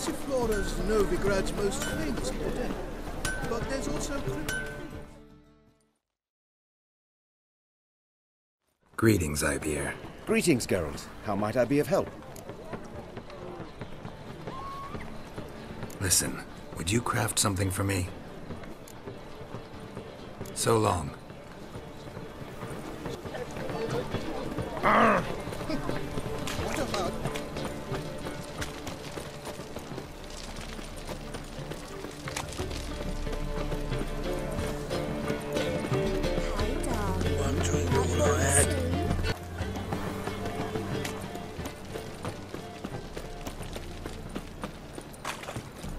Passiflora's Novigrad's most famous botanic, but there's also... Greetings, Ibeer. Greetings, Geralt. How might I be of help? Listen, would you craft something for me? So long. What about...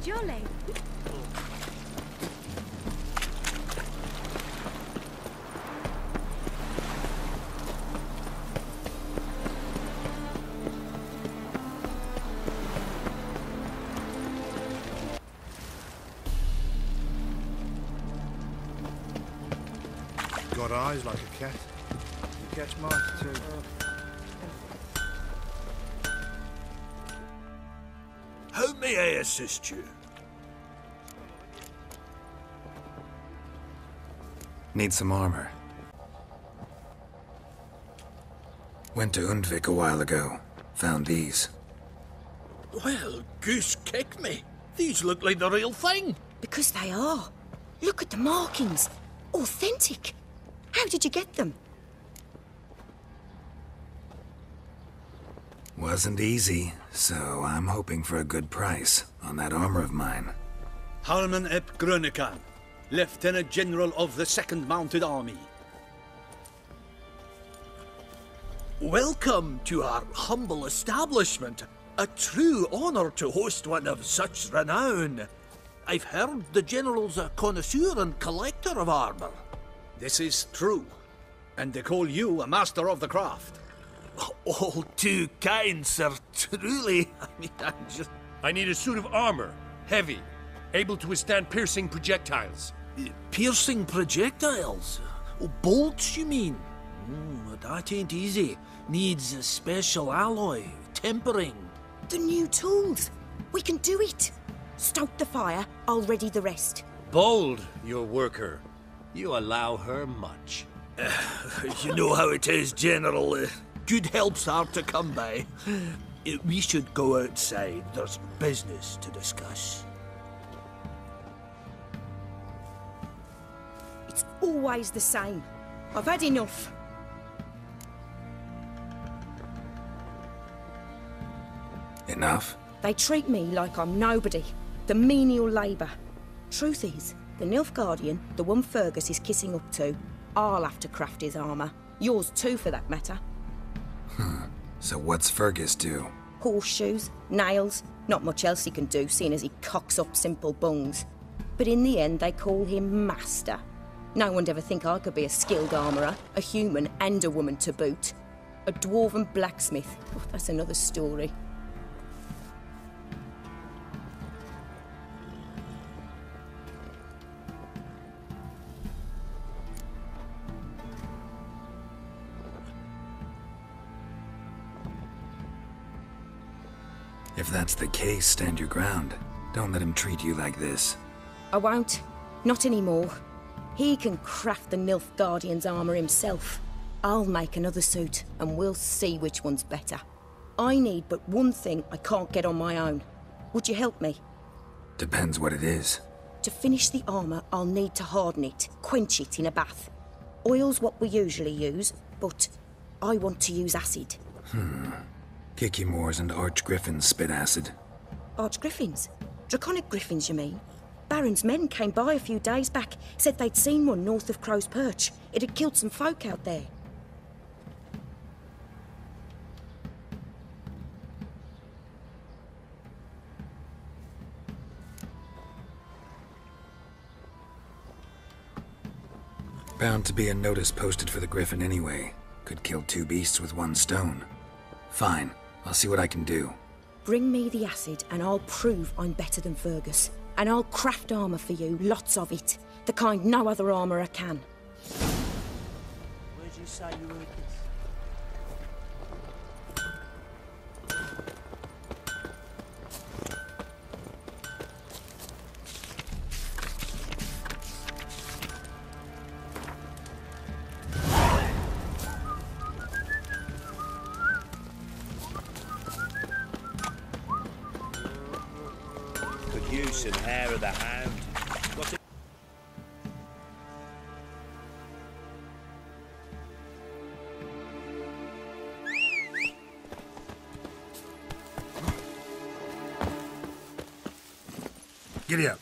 Jolly. Got eyes like a cat. You catch mice too. How may I assist you? Need some armor. Went to Undvik a while ago. Found these. Well, goose kick me. These look like the real thing. Because they are. Look at the markings. Authentic. How did you get them? Wasn't easy, so I'm hoping for a good price on that armor of mine. Harman ep Grönekan, Lieutenant General of the 2nd Mounted Army. Welcome to our humble establishment. A true honor to host one of such renown. I've heard the General's a connoisseur and collector of armor. This is true, and they call you a master of the craft. All too kind, sir. Truly. I need a suit of armor. Heavy. Able to withstand piercing projectiles. Piercing projectiles? Oh, bolts, you mean? That ain't easy. Needs a special alloy, tempering. The new tools. We can do it. Stoke the fire, I'll ready the rest. Bold, your worker. You allow her much. You know how it is, General. Good help's hard to come by. We should go outside. There's business to discuss. It's always the same. I've had enough. Enough? They treat me like I'm nobody. The menial labour. Truth is, the Nilfgaardian, the one Fergus is kissing up to, I'll have to craft his armour. Yours too, for that matter. So what's Fergus do? Horseshoes, nails, not much else he can do, seeing as he cocks up simple bungs. But in the end, they call him Master. No one'd ever think I could be a skilled armourer, a human and a woman to boot. A dwarven blacksmith. Oh, that's another story. If that's the case, stand your ground. Don't let him treat you like this. I won't. Not anymore. He can craft the Nilfgaardian's armour himself. I'll make another suit, and we'll see which one's better. I need but one thing I can't get on my own. Would you help me? Depends what it is. To finish the armour, I'll need to harden it, quench it in a bath. Oil's what we usually use, but I want to use acid. Kikimoors and Archgriffins spit acid. Archgriffins? Draconic griffins, you mean? Baron's men came by a few days back, said they'd seen one north of Crow's Perch. It had killed some folk out there. Bound to be a notice posted for the Griffin anyway. Could kill two beasts with one stone. Fine, I'll see what I can do. Bring me the acid and I'll prove I'm better than Fergus. And I'll craft armour for you, lots of it. The kind no other armourer can. Where'd you say you heard this? use and hair of the hound. Got it. Giddy up.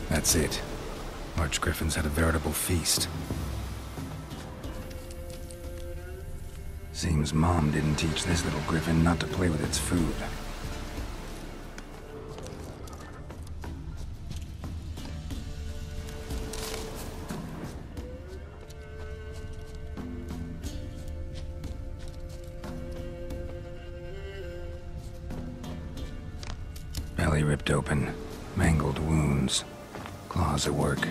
That's it. Archgriffins had a veritable feast. Seems Mom didn't teach this little griffin not to play with its food. Belly ripped open, mangled wounds. Claws at work.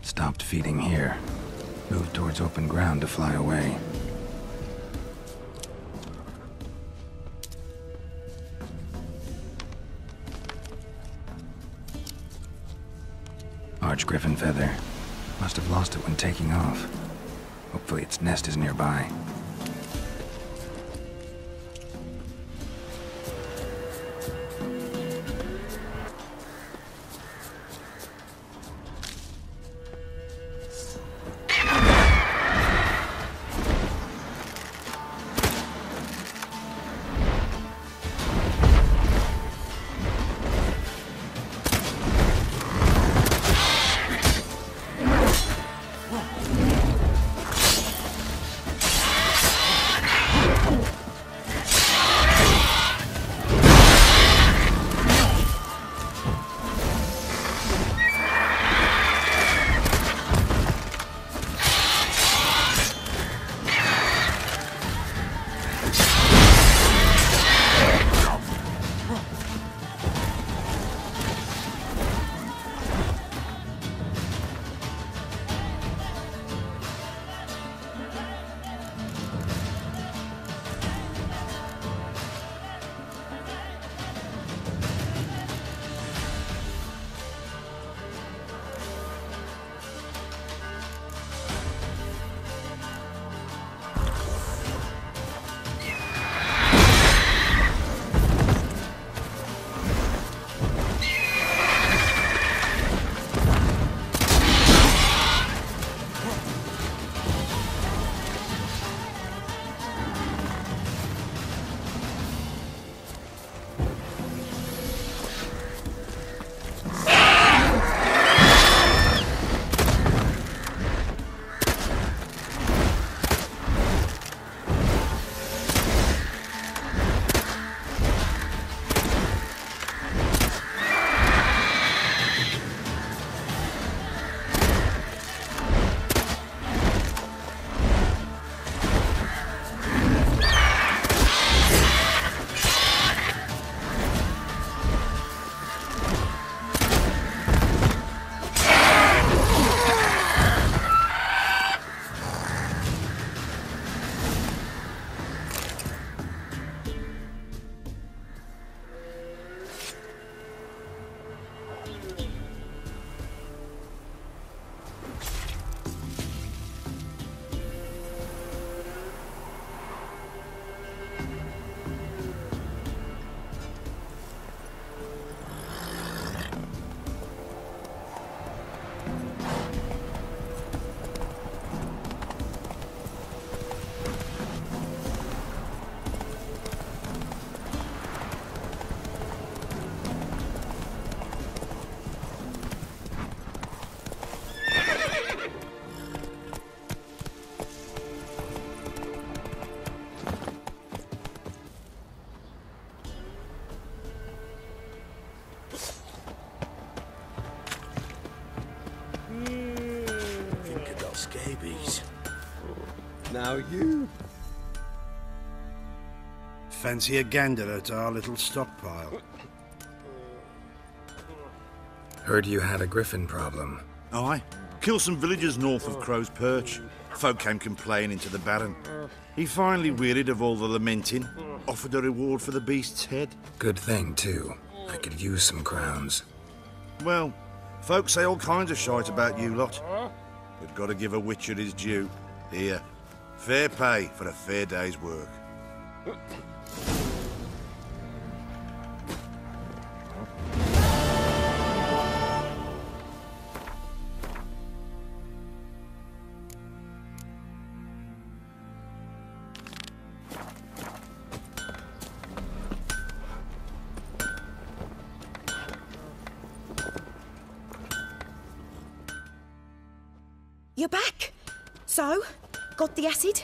Stopped feeding here. Moved towards open ground to fly away. Archgriffin feather. Must have lost it when taking off. Hopefully its nest is nearby. Think I got scabies. Now you. Fancy a gander at our little stockpile. Heard you had a griffin problem. Aye. Killed some villagers north of Crow's Perch. Folk came complaining to the Baron. He finally wearied of all the lamenting, offered a reward for the beast's head. Good thing, too. I could use some crowns. Well, folks say all kinds of shite about you lot. But gotta give a witcher his due. Here, fair pay for a fair day's work. You're back. So, got the acid?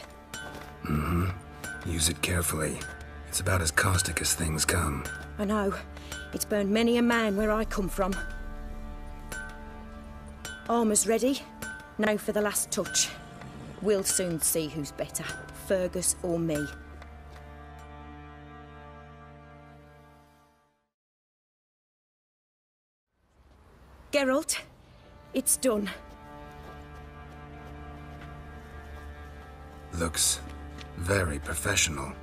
Mm-hmm. Use it carefully. It's about as caustic as things come. I know. It's burned many a man where I come from. Armour's ready. Now for the last touch. We'll soon see who's better, Fergus or me. Geralt, it's done. Looks very professional.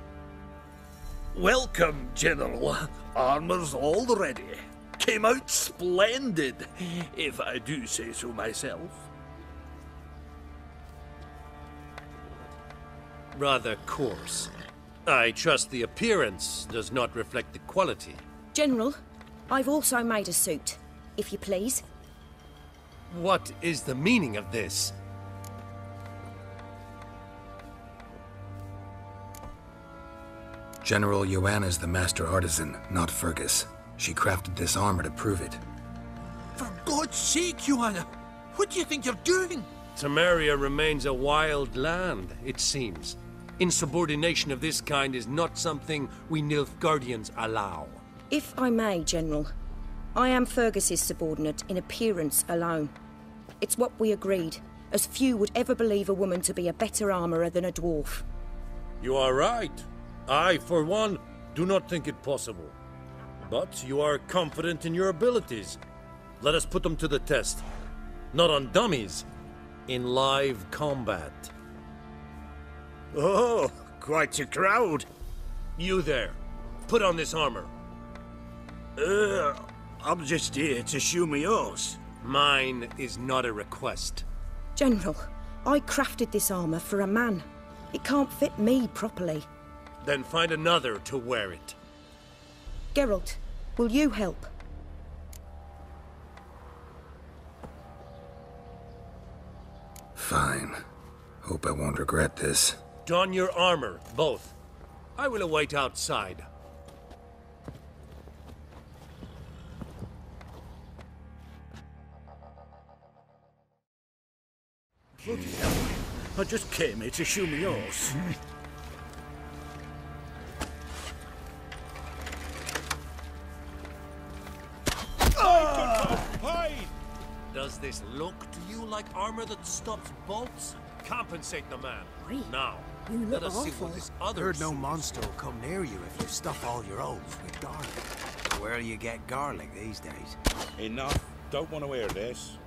Welcome, General. Armour's all ready. Came out splendid, if I do say so myself. Rather coarse. I trust the appearance does not reflect the quality. General, I've also made a suit, if you please. What is the meaning of this? General Joanna's the master artisan, not Fergus. She crafted this armor to prove it. For God's sake, Joanna! What do you think you're doing? Temeria remains a wild land, it seems. Insubordination of this kind is not something we Nilfgaardians allow. If I may, General, I am Fergus's subordinate in appearance alone. It's what we agreed, as few would ever believe a woman to be a better armourer than a dwarf. You are right. I, for one, do not think it possible. But you are confident in your abilities. Let us put them to the test. Not on dummies, in live combat. Oh, quite a crowd. You there, put on this armor. I'm just here to show me yours. Mine is not a request. General, I crafted this armour for a man. It can't fit me properly. Then find another to wear it. Geralt, will you help? Fine. Hope I won't regret this. Don your armor, both. I will await outside. Bloody hell. I just came here to show me yours. Does this look to you like armor that stops bolts? Compensate the man. Oi, now, you look let us see awful. what this other Heard no suit monster will come near you if you stuff all your oats with garlic. Where you get garlic these days? Enough. Don't want to hear this.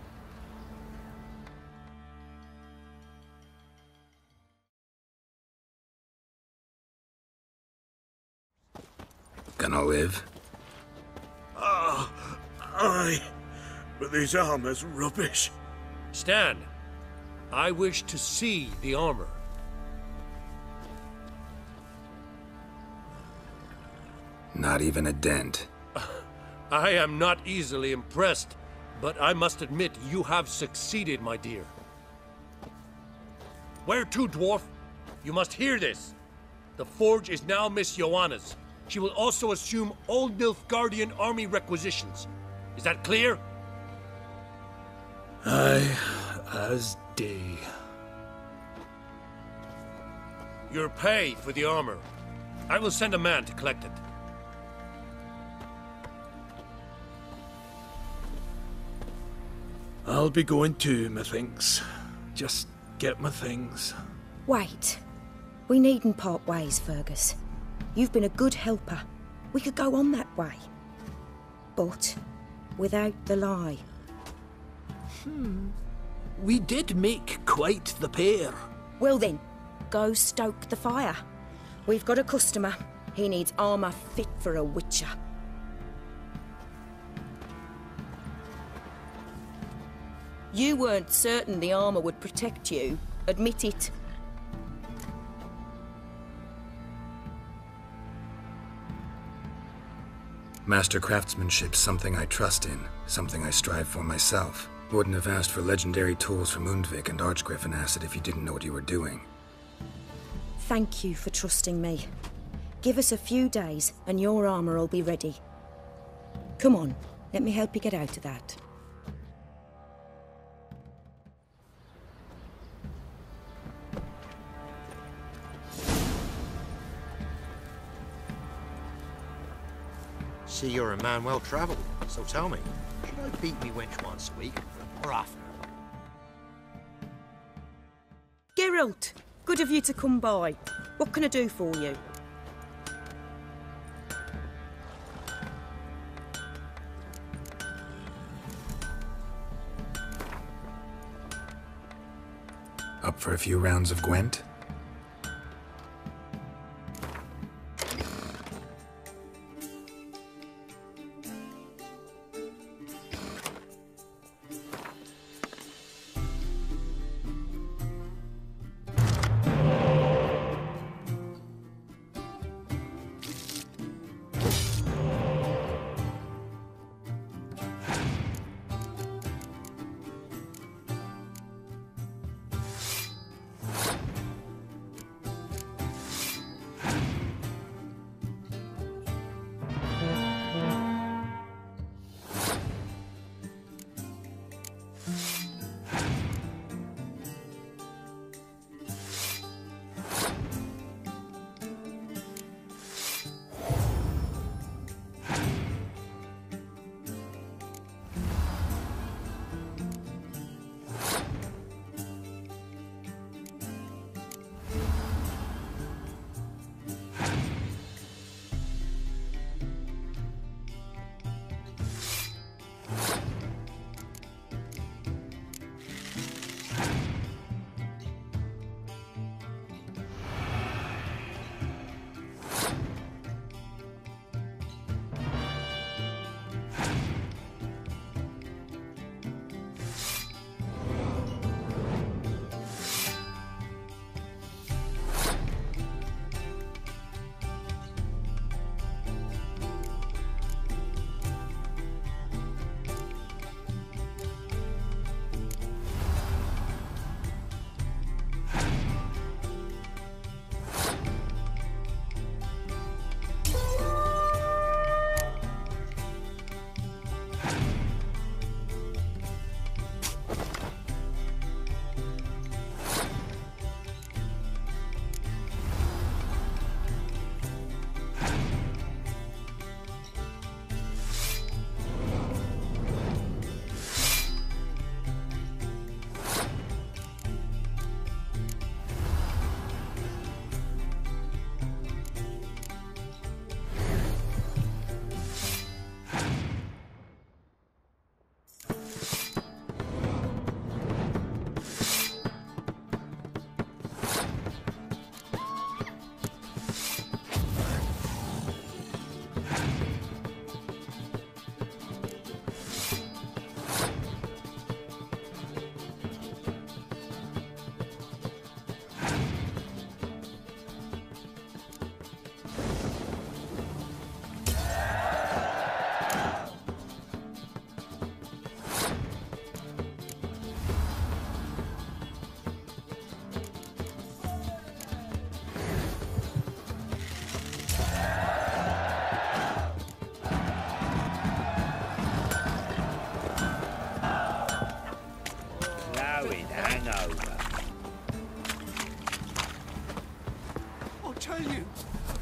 Gonna live? Aye. But this armor's rubbish. Stand. I wish to see the armor. Not even a dent. I am not easily impressed, but I must admit you have succeeded, my dear. Where to, dwarf? You must hear this. The forge is now Miss Joanna's. She will also assume all Nilfgaardian army requisitions. Is that clear? Aye, as day. Your pay for the armor. I will send a man to collect it. I'll be going too, methinks. Just get my things. Wait. We needn't part ways, Fergus. You've been a good helper. We could go on that way. But without the lie. We did make quite the pair. Well then, go stoke the fire. We've got a customer. He needs armour fit for a witcher. You weren't certain the armour would protect you. Admit it. Master craftsmanship's something I trust in, something I strive for myself. Wouldn't have asked for legendary tools from Undvik and Archgriffin Acid if you didn't know what you were doing. Thank you for trusting me. Give us a few days and your armour will be ready. Come on, let me help you get out of that. See, you're a man well travelled, so tell me, should I beat me wench once a week, or often? Geralt, good of you to come by. What can I do for you? Up for a few rounds of Gwent?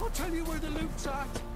I'll tell you where the loot's at.